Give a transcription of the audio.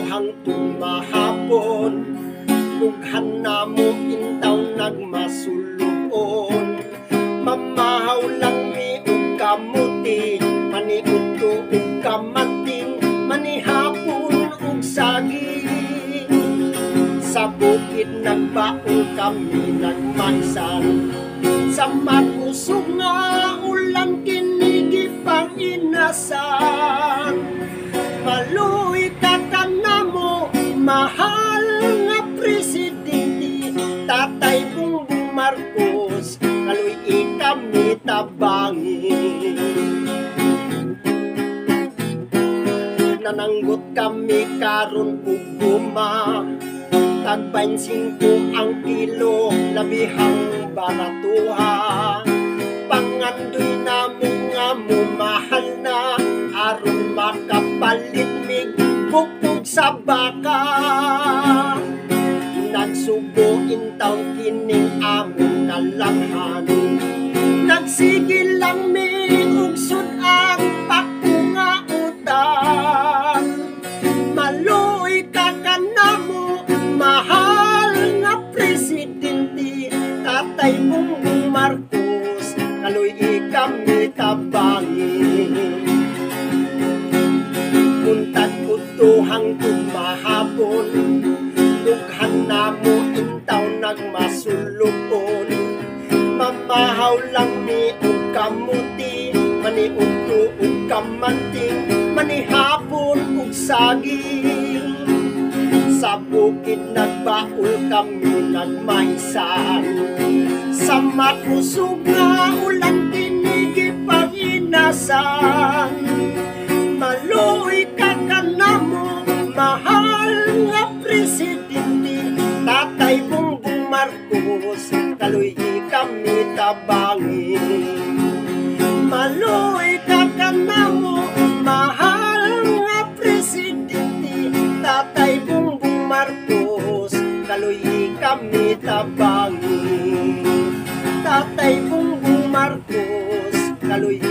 hangtod mahapon, dughan na mo intaw nagmasulubon. Mamahaw lang mi ug kamuti, maniudto ug kamating, manihapon ug saging. Sa bukid nagbaon kami nagmaisan, sa makusog nga ulan kinigi pang inasan. Maluy ka kanamo, mahal nga presidente, Tatay Bongbong Marcos, kaluy kami tabangin. Nananggot kami karon ug guma, tag 25 ang kilo, labihang baratuha. Pangandoy na mo nga mo mahal na, aron makapalit mig bukog sa baka. Nagsubo intaw kining among kalamhan, nagsigil lang mi ug sud-ang pako nga utang. Maluoy ka kanamo, mahal nga presidente, Tatay Bongbong Marcos, kaluy kami tabangin. Muntag udto hangtod mahapon, dughan na mo intaw nagmasulubon. Mamahaw lang mi ug kamuti, maniudto ug kamanting, manihapon ug saging. Sa bukid nagbaul kami nagmaisan, sa makusog nga ulan tinigi pang inasan. Maluoy ka kanamo, mahal nga presidente, Tatay Bongbong Marcos, kaluy kami tabangin. Maluoy ka kanamo, mahal nga presidente, Tatay Bongbong Marcos, kaluy kami tabangin. Tatay Bongbong Marcos, kaluy